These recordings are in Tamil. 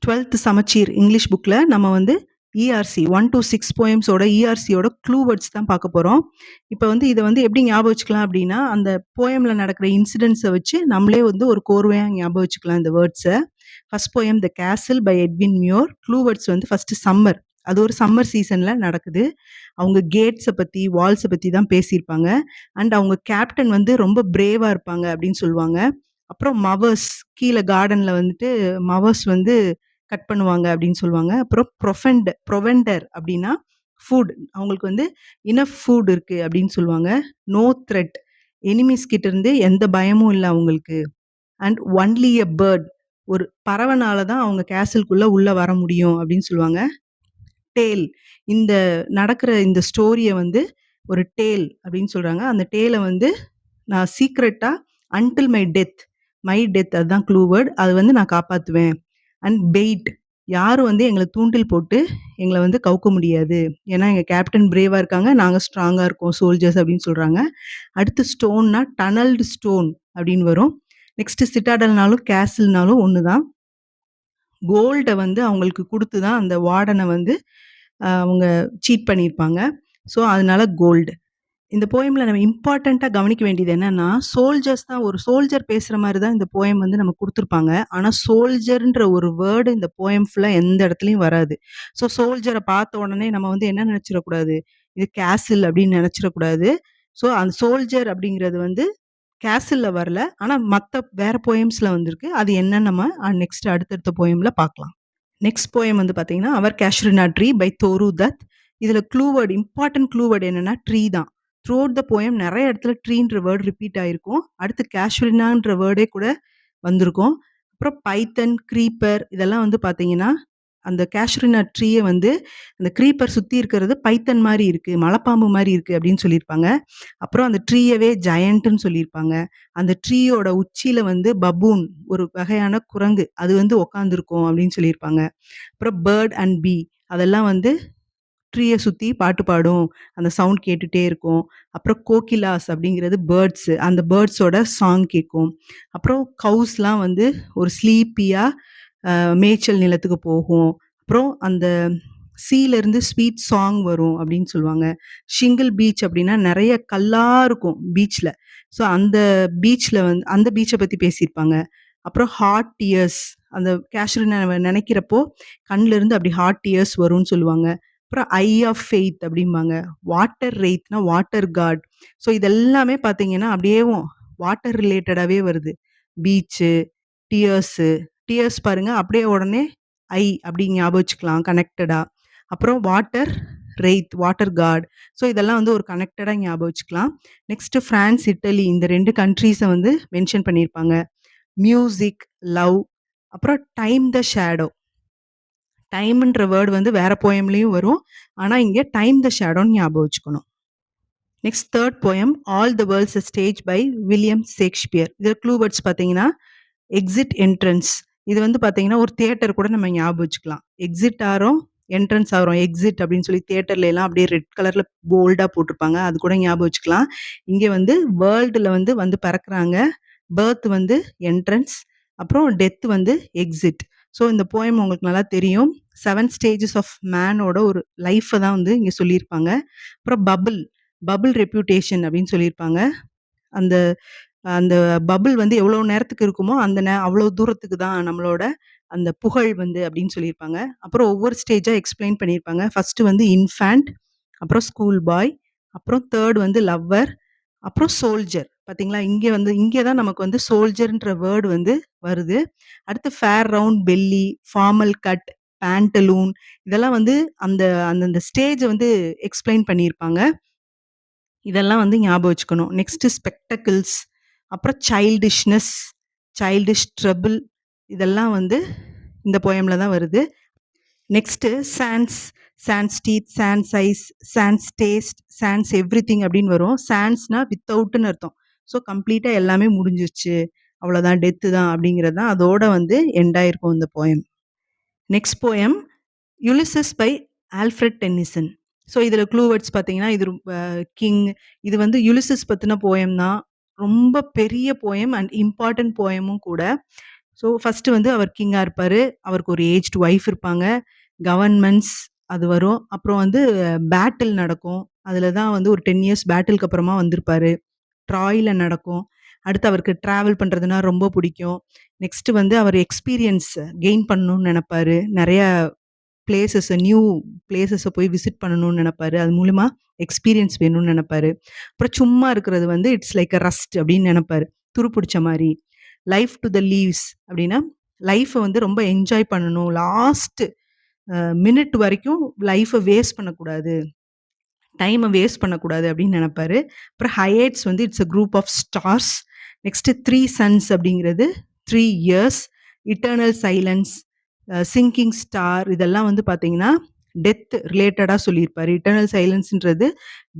12th சமச்சீர் இங்கிலீஷ் புக்ல நம்ம வந்து இஆர்சி 1 to 6 போயம்ஸோட இஆர்சியோட க்ளூ வேர்ட்ஸ் தான் பார்க்க போறோம். இப்ப வந்து இத வந்து எப்படி ஞாபகம் வச்சுக்கலாம் அப்படின்னா, அந்த போயம்ல நடக்கிற இன்சிடென்ட்ஸ வச்சு நம்மளே வந்து ஒரு கோர்வையா ஞாபகம் வச்சுக்கலாம் இந்த words. First poem the castle by Edwin Muir. Clue words வந்து ஃபர்ஸ்ட் சம்மர். அது ஒரு சம்மர் சீசன்ல நடக்குது. அவங்க கேட்ஸ பத்தி, வால்ஸ பத்தி தான் பேசியிருப்பாங்க. அண்ட் அவங்க கேப்டன் வந்து ரொம்ப பிரேவா இருப்பாங்க அப்படின்னு சொல்லுவாங்க. அப்புறம் மவர்ஸ் கீழ கார்டன்ல வந்துட்டு மவர்ஸ் வந்து கட் பண்ணுவாங்க அப்படின்னு சொல்லுவாங்க. அப்புறம் ப்ரொவெண்டர் அப்படின்னா ஃபுட். அவங்களுக்கு வந்து இனஃப் ஃபுட் இருக்கு அப்படின்னு சொல்லுவாங்க. No thread. எனிமீஸ் கிட்ட இருந்து எந்த பயமும் இல்ல அவங்களுக்கு. And only a bird. ஒரு பறவைனால தான் அவங்க கேசல்குள்ள உள்ள வர முடியும் அப்படின்னு சொல்லுவாங்க. டேல். இந்த நடக்கிற இந்த ஸ்டோரிய வந்து ஒரு டேல் அப்படின்னு சொல்றாங்க. அந்த டேல வந்து நான் சீக்ரெட்டா அன்டில் மை டெத் அதுதான் க்ளூ வேர்ட். அது வந்து நான் காப்பாத்துவேன். And paid. யாரும் வந்து எங்கள தூண்டில் போட்டு எங்கள வந்து கவுக்க முடியாது. ஏன்னா எங்க கேப்டன் பிரேவா இருக்காங்க. நாங்க ஸ்ட்ராங்கா இருக்கோம் சோல்ஜர்ஸ் அப்படின்னு சொல்றாங்க. அடுத்து ஸ்டோன்னா டனல்டு ஸ்டோன் அப்படின்னு வரும். நெக்ஸ்ட் சிட்டாடல்னாலும் கேசில்னாலும் ஒண்ணுதான். கோல்ட வந்து அவங்களுக்கு குடுத்து தான் அந்த வார்டன வந்து அவங்க சீட் பண்ணியிருப்பாங்க. ஸோ அதனால கோல்டு. இந்த போயம்ல நம்ம இம்பார்ட்டன்ட்டா கவனிக்க வேண்டியது என்னன்னா, சோல்ஜர்ஸ் தான் ஒரு சோல்ஜர் பேசுற மாரி தான் இந்த போயம் வந்து நமக்கு குடுத்துருப்பாங்க. ஆனா சோல்ஜர்ன்ற ஒரு வேர்ட் இந்த போயம் ஃபுல்லா எந்த இடத்துலயும் வராது. ஸோ சோல்ஜர பார்த்த உடனே நம்ம வந்து என்ன நெனச்சிறக்கூடாது, இது கேசில் அப்படின்னு நெனச்சிறக்கூடாது. ஸோ அந்த சோல்ஜர் அப்படிங்கிறது வந்து கேசில்ல வரல. ஆனா மத்த வேற போயம்ஸ்ல வந்திருக்கு. அது என்னன்னு நம்ம நெக்ஸ்ட் அடுத்தடுத்த போயம்ல பார்க்கலாம். நெக்ஸ்ட் போயம் வந்து பார்த்தீங்கன்னா, அவர் கேஷ்ரினா ட்ரீ பை தோரு தத். இதுல இம்பார்ட்டன்ட் க்ளூ வேர்ட் என்னன்னா ட்ரீ தான். த்ரூ அவுட் த போயம் நெறைய இடத்துல ட்ரீன்ற வேர்ட் ரிப்பீட் ஆயிருக்கும். அடுத்து கேஷ்ரினான்ற வேர்டே கூட வந்திருக்கும். அப்புறம் பைத்தன், க்ரீப்பர் இதெல்லாம் வந்து பார்த்தீங்கன்னா, அந்த கேஷ்ரினா ட்ரீய வந்து அந்த க்ரீப்பர் சுத்தி இருக்கிறது பைத்தன் மாரி இருக்கு, மலைப்பாம்பு மாரி இருக்கு அப்படின்னு சொல்லியிருப்பாங்க. அப்புறம் அந்த ட்ரீயவே ஜயன்ட்ன்னு சொல்லியிருப்பாங்க. அந்த ட்ரீயோட உச்சியில வந்து பபூன் ஒரு வகையான குரங்கு அது வந்து உட்காந்துருக்கும் அப்படின்னு சொல்லியிருப்பாங்க. அப்புறம் பேர்ட் அண்ட் பீ அதெல்லாம் வந்து ட்ரீய சுத்தி பாட்டு பாடும். அந்த சவுண்ட் கேட்டுட்டே இருக்கும். அப்புறம் கோகிலாஸ் அப்படிங்கிறது பேர்ட்ஸ். அந்த பேர்ட்ஸோட சாங் கேட்கும். அப்புறம் கவுஸ்லாம் வந்து ஒரு ஸ்லீப்பியா மேய்ச்சல் நிலத்துக்கு போகும். அப்புறம் அந்த சீலருந்து ஸ்வீட் சாங் வரும் அப்படின்னு சொல்லுவாங்க. ஷிங்கிள் பீச் அப்படின்னா நெறைய கல்லா இருக்கும் பீச்ல. ஸோ அந்த பீச்ல வந்து அந்த பீச்ச பத்தி பேசியிருப்பாங்க. அப்புறம் ஹாட் டியர்ஸ் அந்த கேஷ்ரின நெனைக்கிறப்போ கண்ல இருந்து அப்படி ஹாட் டியர்ஸ் வரும்னு சொல்லுவாங்க. அப்புறம் ஐ ஆஃப் ஃபெய்த் அப்படிம்பாங்க. வாட்டர் ரெய்த்னா வாட்டர் காட். ஸோ இதெல்லாமே பார்த்தீங்கன்னா, அப்படியேவும் வாட்டர் ரிலேட்டடாவே வருது. பீச்சு, டியர்ஸு. டியர்ஸ் பாருங்க அப்படியே உடனே ஐ அப்படி ஞாபகம் வச்சுக்கலாம் கனெக்டடா. அப்புறம் வாட்டர் ரெய்த், வாட்டர் காட். ஸோ இதெல்லாம் வந்து ஒரு கனெக்டடா ஞாபகம் வச்சுக்கலாம். நெக்ஸ்ட் ஃப்ரான்ஸ், இட்டலி இந்த 2 கண்ட்ரீஸ வந்து மென்ஷன் பண்ணியிருப்பாங்க. மியூசிக், லவ், அப்புறம் டைம் த ஷேடோ. டைம்ன்ற வேர்ட் வந்து வேற போயம்லயும் வரும். ஆனா இங்க டைம் த ஷேடோன்னு ஞாபகம் வச்சுக்கணும். Next 3 poem all the world's a stage by William Shakespeare. இதுல க்ளூ வேர்ட்ஸ் பார்த்தீங்கன்னா, எக்ஸிட், என்ட்ரன்ஸ். இது வந்து பார்த்தீங்கன்னா, ஒரு தியேட்டர் கூட நம்ம ஞாபகம் வச்சுக்கலாம். எக்ஸிட் ஆறோம், என்ட்ரன்ஸ் ஆறோம். எக்ஸிட் அப்படின்னு சொல்லி தியேட்டர்ல எல்லாம் அப்படியே ரெட் கலர்ல போல்டா போட்டிருப்பாங்க. அது கூட ஞாபகம் வச்சுக்கலாம். இங்க வந்து வேர்ல்டுல வந்து பிறக்குறாங்க. பர்த் வந்து என்ட்ரன்ஸ். அப்புறம் டெத் வந்து எக்ஸிட். ஸோ இந்த போயம் உங்களுக்கு நல்லா தெரியும். 7 ஸ்டேஜஸ் ஆஃப் மேனோட ஒரு லைஃப தான் வந்து இங்க சொல்லியிருப்பாங்க. அப்புறம் பபிள் ரெப்யூட்டேஷன் அப்படின்னு சொல்லியிருப்பாங்க. அந்த அந்த பபிள் வந்து எவ்வளோ நேரத்துக்கு இருக்குமோ, அவ்வளோ தூரத்துக்கு தான் நம்மளோட அந்த புகழ் வந்து அப்படின்னு சொல்லியிருப்பாங்க. அப்புறம் ஒவ்வொரு ஸ்டேஜா எக்ஸ்ப்ளைன் பண்ணியிருப்பாங்க. ஃபர்ஸ்ட்டு வந்து இன்ஃபான்ட், அப்புறம் ஸ்கூல் பாய், அப்புறம் 3 வந்து லவ்வர், அப்புறம் சோல்ஜர். பார்த்தீங்களா? இங்க தான் நமக்கு வந்து சோல்ஜர்ன்ற வேர்ட் வந்து வருது. அடுத்து fair round belly, formal cut, pantaloon இதெல்லாம் வந்து அந்த அந்தந்த ஸ்டேஜ வந்து எக்ஸ்ப்ளைன் பண்ணியிருப்பாங்க. இதெல்லாம் வந்து ஞாபகம் வச்சுக்கணும். நெக்ஸ்ட் ஸ்பெக்டக்கிள்ஸ், அப்புறம் சைல்டிஷ் ட்ரபிள் இதெல்லாம் வந்து இந்த போயம்ல தான் வருது. Next sans teeth, sans eyes, sans taste, sans everything அப்படின்னு வரும். சான்ஸ்னா வித்தவுட்ன்னு அர்த்தம். ஸோ கம்ப்ளீட்டா எல்லாமே முடிஞ்சிருச்சு. அவ்வளோதான் டெத்து தான் அப்படிங்கிறது தான் அதோட வந்து எண்ட் ஆயிருக்கும் இந்த poem. Next poem Ulysses by Alfred Tennyson. So இதில் க்ளூ வேர்ட்ஸ் பார்த்தீங்கன்னா, இது கிங். இது வந்து யுலிசஸ் பற்றின போயம் தான். ரொம்ப பெரிய போயம் அண்ட் இம்பார்ட்டன்ட் போயமும் கூட. ஸோ ஃபர்ஸ்ட்டு வந்து அவர் கிங்கா இருப்பாரு. அவருக்கு ஒரு ஏஜ்டு ஒய்ஃப் இருப்பாங்க. கவர்ன்மெண்ட்ஸ் அது வரும். அப்புறம் வந்து பேட்டில் நடக்கும். அதுல தான் வந்து ஒரு 10 இயர்ஸ் பேட்டிலுக்கு அப்புறமா வந்திருப்பாரு. ட்ராய்ல நடக்கும். அடுத்து அவருக்கு டிராவல் பண்றதுன்னா ரொம்ப பிடிக்கும். நெக்ஸ்ட்டு வந்து அவர் எக்ஸ்பீரியன்ஸ் கெயின் பண்ணணும்னு நெனப்பாரு. நெறைய நியூ பிளேஸஸ போய் விசிட் பண்ணணும்னு நெனப்பாரு. அது மூலியமா எக்ஸ்பீரியன்ஸ் வேணும்னு நெனப்பாரு. அப்புறம் சும்மா இருக்கிறது வந்து இட்ஸ் லைக் அ ரஸ்ட் அப்படின்னு நெனப்பாரு. துரு புடிச்ச மாரி. லைஃப் டூ த லீவ்ஸ் அப்படின்னா, லைஃப வந்து ரொம்ப என்ஜாய் பண்ணணும். லாஸ்ட் மினிட் வரைக்கும் லைஃப வேஸ்ட் பண்ணக்கூடாது. டைம வேஸ்ட் பண்ணக்கூடாது அப்படின்னு நெனப்பாரு. அப்புறம் ஹையட்ஸ் வந்து it's a group of stars. Next 3 suns அப்படிங்கிறது 3 years. Eternal silence, sinking star இதெல்லாம் வந்து பார்த்தீங்கன்னா, டெத் ரிலேட்டடா சொல்லியிருப்பாரு. இட்டர்னல் சைலன்ஸ்ன்றது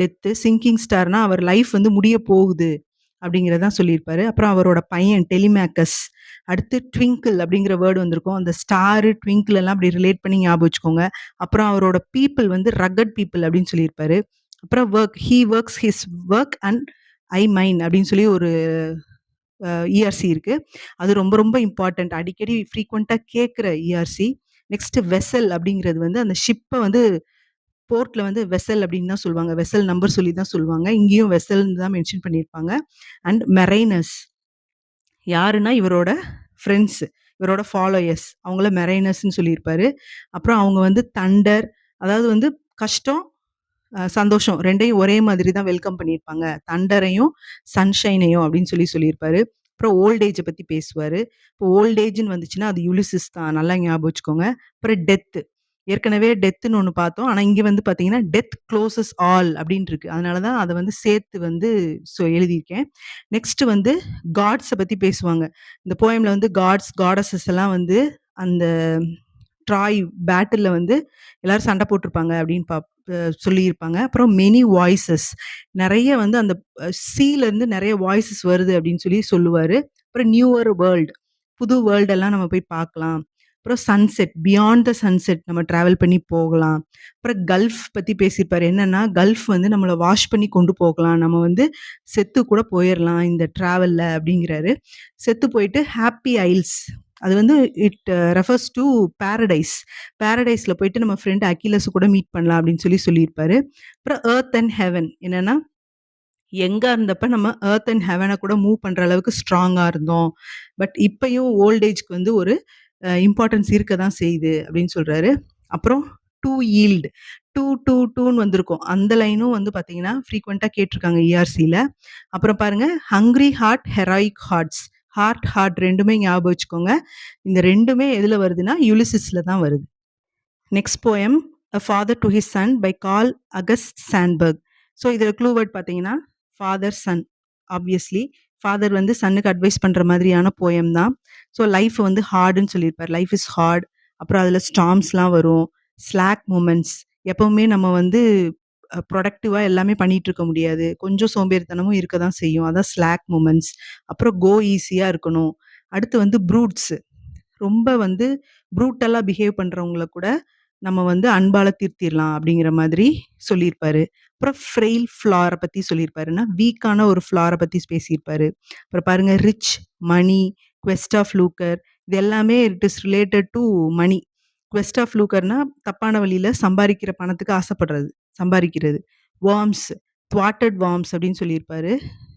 டெத்து. சிங்கிங் ஸ்டார்னா அவர் லைஃப் வந்து முடிய போகுது அப்படிங்கிறத தான் சொல்லியிருப்பாரு. அப்புறம் அவரோட பையன் டெலிமேக்கஸ். அடுத்து ட்விங்கிள் அப்படிங்கிற வேர்ட் வந்திருக்கும். அந்த ஸ்டாரு, ட்விங்கிள் எல்லாம் அப்படி ரிலேட் பண்ணி ஞாபகம் வச்சுக்கோங்க. அப்புறம் அவரோட பீப்பிள் வந்து ரக்கட் பீப்பிள் அப்படின்னு சொல்லியிருப்பாரு. அப்புறம் he works his work and I mine அப்படின்னு சொல்லி ஒரு இஆர்சி இருக்கு. அது ரொம்ப ரொம்ப இம்பார்ட்டன்ட். அடிக்கடி ஃப்ரீக்வென்ட்டா கேட்கிற இஆர்சி. நெக்ஸ்ட் வெசல் அப்படிங்கிறது வந்து அந்த ஷிப்ப வந்து போர்ட்ல வந்து வெசல் அப்படின்னு தான் சொல்லுவாங்க. வெசல் நம்பர் சொல்லி தான் சொல்லுவாங்க. இங்கேயும் வெசல்ன்னு தான் மென்ஷன் பண்ணியிருப்பாங்க. அண்ட் மெரைனர்ஸ் யாருன்னா இவரோட ஃப்ரெண்ட்ஸ், இவரோட ஃபாலோயர்ஸ். அவங்கள மெரைனர்ஸ்ன்னு சொல்லியிருப்பாரு. அப்புறம் அவங்க வந்து தண்டர் அதாவது வந்து கஷ்டம், சந்தோஷம் 2யும் ஒரே மாதிரி தான் வெல்கம் பண்ணியிருப்பாங்க. தண்டரையும், சன்ஷைனையும் அப்படின்னு சொல்லியிருப்பாரு. அப்புறம் ஓல்ட் ஏஜ பத்தி பேசுவாரு. இப்போ ஓல்ட் ஏஜ்ன்னு வந்துச்சுன்னா, அது யுலிசிஸ் தான். நல்லா ஞாபகம் வச்சுக்கோங்க. அப்புறம் டெத். ஏற்கனவே டெத்துன்னு ஒண்ணு பார்த்தோம். ஆனா இங்க வந்து பார்த்தீங்கன்னா, டெத் க்ளோசஸ் ஆல் அப்படின்னு இருக்கு. அதனால தான் அத வந்து சேர்த்து வந்து எழுதியிருக்கேன். நெக்ஸ்ட் வந்து காட்ஸ பத்தி பேசுவாங்க. இந்த போயம்ல வந்து காட்ஸ், காடஸஸ் எல்லாம் வந்து அந்த ட்ராய் பேட்டில்ல வந்து எல்லாரும் சண்டை போட்டுருப்பாங்க அப்படின்னு சொல்லியிருப்பாங்க. அப்புறம் மெனி வாய்ஸஸ் நெறைய வந்து அந்த சீலருந்து நெறைய வாய்ஸஸ் வருது அப்படின்னு சொல்லுவாரு. அப்புறம் நியூவர் வேர்ல்ட் புது வேர்ல்ட் எல்லாம் நம்ம போய் பார்க்கலாம். அப்புறம் சன்செட் பியாண்ட் த சன்செட் நம்ம டிராவல் பண்ணி போகலாம். அப்புறம் கல்ஃப் பத்தி பேசியிருப்பாரு. என்னன்னா, கல்ஃப் வந்து நம்மள வாஷ் பண்ணி கொண்டு போகலாம். நம்ம வந்து செத்து கூட போயிரலாம் இந்த டிராவல்ல அப்படிங்கிறாரு. செத்து போயிட்டு ஹாப்பி ஐல்ஸ் அது வந்து இட் ரெஃபர்ஸ் டூ பாரடைஸ். பாரடைஸ்ல போயிட்டு நம்ம ஃப்ரெண்ட் அகிலஸ் கூட மீட் பண்ணலாம் அப்படின்னு சொல்லியிருப்பாரு. அப்புறம் எர்த் அண்ட் ஹெவன் என்னன்னா, எங்க இருந்தப்ப நம்ம எர்த் அண்ட் ஹெவன கூட மூவ் பண்ற அளவுக்கு ஸ்ட்ராங்கா இருந்தோம். பட் இப்பயும் ஓல்ட் ஏஜ்க்கு வந்து ஒரு இம்பார்ட்டன்ஸ் இருக்க தான் செய்யுது அப்படின்னு சொல்றாரு. அப்புறம் டூ யீல்ட் 2 வந்திருக்கும். அந்த லைனும் வந்து பார்த்தீங்கன்னா, ஃப்ரீக்வென்ட்டா கேட்டுருக்காங்க இஆர்சில. அப்புறம் பாருங்க, ஹங்ரி ஹார்ட், ஹெராயிக் ஹார்ட்ஸ். ஹார்ட் 2மே ஞாபகம் வச்சுக்கோங்க. இந்த 2மே எதுல வருதுன்னா, யுலிசிஸ்ல தான் வருது. Next poem "a father to his son" by Carl August Sandburg. So இதுல க்ளூ வேர்ட் பார்த்தீங்கன்னா, ஃபாதர், சன். ஆப்வியஸ்லி ஃபாதர் வந்து சன்னுக்கு அட்வைஸ் பண்ற மாதிரியான போயம் தான். ஸோ லைஃப் வந்து ஹார்டுன்னு சொல்லியிருப்பார். Life is hard. அப்புறம் அதுல ஸ்டார்ம்ஸ்லாம் வரும். ஸ்லாக் மூமெண்ட்ஸ் எப்பவுமே நம்ம வந்து ப்ரொடக்டிவா எல்லாமே பண்ணிட்டு இருக்க முடியாது. கொஞ்சம் சோம்பேறித்தனமும் இருக்க தான் செய்யும். அதான் ஸ்லாக் மூமெண்ட்ஸ். அப்புறம் கோ ஈஸியா இருக்கணும். அடுத்து வந்து ப்ரூட்ஸ் ரொம்ப வந்து ப்ரூட்டலா பிஹேவ் பண்றவங்கள கூட நம்ம வந்து அன்பால திருத்திர்லாம் அப்படிங்கிற மாதிரி சொல்லியிருப்பாரு. அப்புறம் ஃப்ரெயில் ஃப்ளார பத்தி சொல்லியிருப்பாருன்னா, வீக்கான ஒரு ஃப்ளார பத்தி பேசியிருப்பாரு. அப்புறம் பாருங்க rich, money, quest of lucre இது எல்லாமே it is related to money. Quest of லூக்கர்னா தப்பான வழியில சம்பாரிக்கிற பணத்துக்கு ஆசைப்படுறது, சம்பாரிக்கிறது. வார்ம்ஸ், த்வாட்டட் வார்ம்ஸ் அப்படின்னு சொல்லியிருப்பாரு.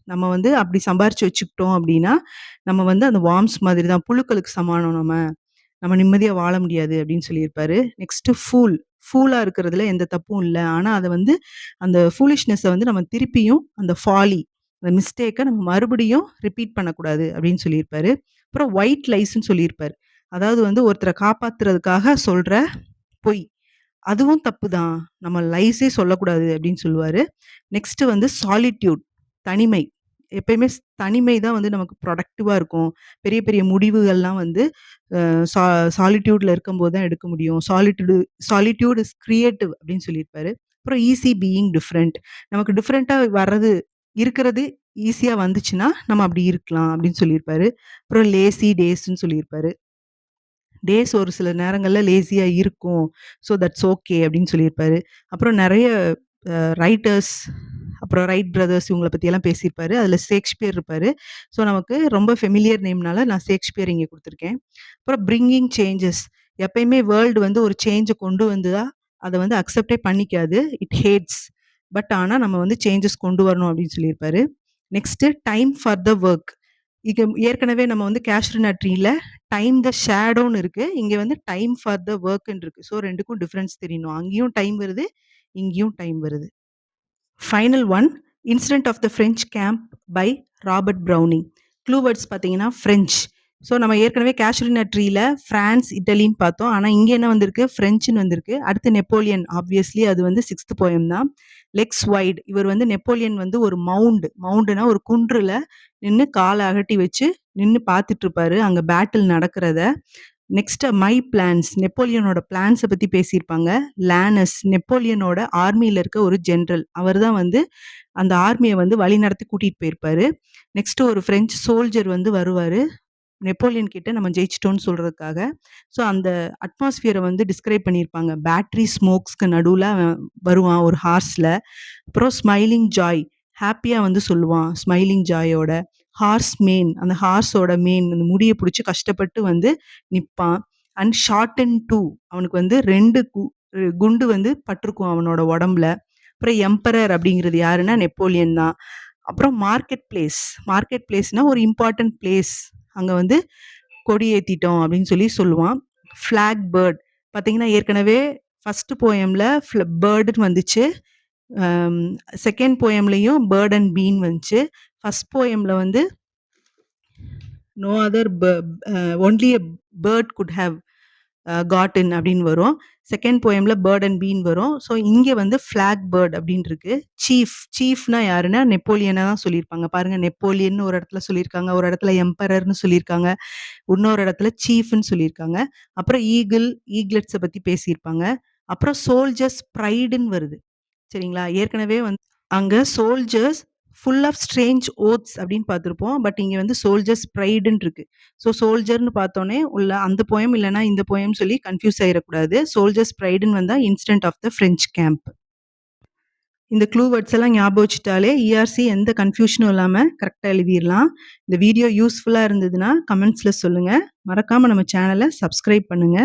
நம்ம வந்து அப்படி சம்பாரிச்சு வச்சுக்கிட்டோம் அப்படின்னா, நம்ம வந்து அந்த வார்ம்ஸ் மாதிரி தான் புழுக்களுக்கு சமானம் நம்ம. நம்ம நிம்மதியா வாழ முடியாது அப்படின்னு சொல்லியிருப்பாரு. நெக்ஸ்ட்டு ஃபூலா இருக்கிறதுல எந்த தப்பும் இல்ல. ஆனா அத வந்து அந்த ஃபூலிஷ்னஸ வந்து நம்ம திருப்பியும் அந்த அந்த மிஸ்டேக்க நம்ம மறுபடியும் ரிப்பீட் பண்ணக்கூடாது அப்படின்னு சொல்லியிருப்பாரு. அப்புறம் ஒயிட் லைஸ்ன்னு சொல்லியிருப்பாரு. அதாவது வந்து ஒருத்தர காப்பாத்துறதுக்காக சொல்ற பொய். அதுவும் தப்பு தான். நம்ம லைஸே சொல்லக்கூடாது அப்படின்னு சொல்லுவாரு. நெக்ஸ்ட்டு வந்து சாலிட்யூட் தனிமை. எப்பயுமே தனிமை தான் வந்து நமக்கு ப்ரொடக்டிவா இருக்கும். பெரிய பெரிய முடிவுகள்லாம் வந்து சா சாலிட்யூட்ல இருக்கும்போது தான் எடுக்க முடியும். சாலிட்யூட் இஸ் கிரியேட்டிவ் அப்படின்னு சொல்லியிருப்பாரு. அப்புறம் ஈஸி பீயிங் டிஃபரெண்ட். நமக்கு டிஃபரெண்ட்டா இருக்கிறது ஈஸியா வந்துச்சுன்னா, நம்ம அப்படி இருக்கலாம் அப்படின்னு சொல்லியிருப்பாரு. அப்புறம் லேசி டேஸ்ன்னு சொல்லியிருப்பாரு. டேஸ் ஒரு சில நேரங்கள்ல லேசியா இருக்கும். ஸோ தட்ஸ் ஓகே அப்படின்னு சொல்லியிருப்பாரு. அப்புறம் நெறைய ரைட்டர்ஸ், அப்புறம் அப்புறம் ரைட் பிரதர்ஸ் இவங்கள பத்தியெல்லாம் பேசியிருப்பாரு. அதுல ஷேக்ஸ்பியர் இருப்பாரு. ஸோ நமக்கு ரொம்ப ஃபெமிலியர் நேம்னால நான் ஷேக்ஸ்பியர் இங்க குடுத்துருக்கேன். அப்புறம் பிரிங்கிங் சேஞ்சஸ். எப்பயுமே வேர்ல்டு வந்து ஒரு சேஞ்ச கொண்டு வந்தா, அத வந்து அக்செப்டே பண்ணிக்காது. It hates. பட் ஆனா நம்ம வந்து சேஞ்சஸ் கொண்டு வரணும் அப்படின்னு சொல்லியிருப்பாரு. Next time for the work. இங்க ஏற்கனவே நம்ம வந்து கேஷ்ரினா ட்ரீல டைம் த ஷேடோன்னு இருக்கு. இங்க வந்து டைம் ஃபார் த வொர்க்ன்னு இருக்கு. ஸோ 2க்கும் டிஃபரன்ஸ் தெரியணும். அங்கேயும் டைம் வருது, இங்கேயும் டைம் வருது. Final one incident of the French camp by Robert Browning. Clue words பார்த்தீங்கன்னா ஃப்ரெஞ்ச். ஸோ நம்ம ஏற்கனவே கேஷ்ரினா ட்ரீல ஃப்ரான்ஸ், இட்டலின்னு பார்த்தோம். ஆனா இங்க என்ன வந்திருக்கு? ஃப்ரெஞ்சுன்னு வந்திருக்கு. அடுத்து நெப்போலியன். ஆப்வியஸ்லி அது வந்து 6த் போயம் தான். Legs wide. இவர் வந்து நெப்போலியன் வந்து ஒரு மவுண்டுனா ஒரு குன்றுல நின்னு கால அகட்டி வச்சு நின்னு பார்த்துட்டு இருப்பாரு. அங்க பேட்டில் நடக்கிறத. Next my plans. நெப்போலியனோட பிளான்ஸ பத்தி பேசியிருப்பாங்க. லானஸ். நெப்போலியனோட ஆர்மியில இருக்க ஒரு ஜெனரல். அவர் தான் வந்து அந்த ஆர்மிய வந்து வழிநடத்தி கூட்டிட்டு போயிருப்பாரு. நெக்ஸ்ட் ஒரு பிரெஞ்சு சோல்ஜர் வந்து வருவாரு. நெப்போலியன் கிட்ட நம்ம ஜெயிச்சிட்டோம்னு சொல்றதுக்காக. ஸோ அந்த அட்மாஸ்பியர வந்து டிஸ்கிரைப் பண்ணியிருப்பாங்க. பேட்டரி ஸ்மோக்ஸ்க்கு நடுவுல அவன் வருவான் ஒரு ஹார்ஸ்ல. அப்புறம் ஸ்மைலிங் ஜாய். ஹாப்பியா வந்து சொல்லுவான். ஸ்மைலிங் ஜாயோட. Horse man. அந்த ஹார்ஸோட மேன் அந்த முடிய புடிச்சு கஷ்டப்பட்டு வந்து நிப்பான். And shorten two. அவனுக்கு வந்து 2 குண்டு வந்து பட்டிருக்கும் அவனோட உடம்புல. அப்புறம் எம்பரர் அப்படிங்கிறது யாருன்னா நெப்போலியன் தான். அப்புறம் மார்க்கெட் பிளேஸ். மார்க்கெட் பிளேஸ்னா ஒரு இம்பார்ட்டன்ட் பிளேஸ். அங்க வந்து கொடி ஏத்திட்டோம் அப்படின்னு சொல்லி சொல்லுவான். Flag bird. பார்த்தீங்கன்னா ஏற்கனவே ஃபர்ஸ்ட் போயம்ல பேர்டுன்னு வந்துச்சு. 2ண்ட் போயம்லயும் பேர்ட் அண்ட் பீன் வந்துச்சு. ஃபர்ஸ்ட் போயம்ல வந்து no other only a bird could have gotten அப்படின்னு வரும். 2ண்ட் போயம்ல பேர்ட் அண்ட் பீன் வரும். ஸோ இங்க வந்து ஃபிளாக் பேர்ட் அப்படின்னு இருக்கு. சீஃப்னா யாருன்னா நெப்போலியனா தான் சொல்லியிருப்பாங்க. பாருங்க நெப்போலியன் ஒரு இடத்துல சொல்லியிருக்காங்க. ஒரு இடத்துல எம்பரர்ன்னு சொல்லியிருக்காங்க. இன்னொரு இடத்துல சீஃப்ன்னு சொல்லியிருக்காங்க. அப்புறம் ஈகிளட்ஸ பத்தி பேசியிருப்பாங்க. அப்புறம் சோல்ஜர்ஸ் ப்ரைடுன்னு வருது. சரிங்களா? ஏற்கனவே வந்து அங்க சோல்ஜர்ஸ் ஃபுல் ஆஃப் ஸ்ட்ரேஞ்ச் ஓத்ஸ் அப்படின்னு பார்த்திருப்போம். பட் இங்க வந்து சோல்ஜர்ஸ் ப்ரைடுன்னு இருக்கு. ஸோ சோல்ஜர்ன்னு பார்த்தோனே உள்ள அந்த போயம் இல்லன்னா இந்த போயம் சொல்லி கன்ஃப்யூஸ் ஆயிறக்கூடாது. சோல்ஜர்ஸ் ப்ரைடுன்னு வந்தா incident of the French camp. இந்த க்ளூ வேர்ட்ஸ் எல்லாம் ஞாபகம் வச்சுட்டாலே இஆர்சி எந்த கன்ஃப்யூஷனும் இல்லாம கரெக்ட்டா எழுதிரலாம். இந்த வீடியோ யூஸ்ஃபுல்லா இருந்ததுன்னா கமெண்ட்ஸ்ல சொல்லுங்க. மறக்காம நம்ம சேனல சப்ஸ்கிரைப் பண்ணுங்க.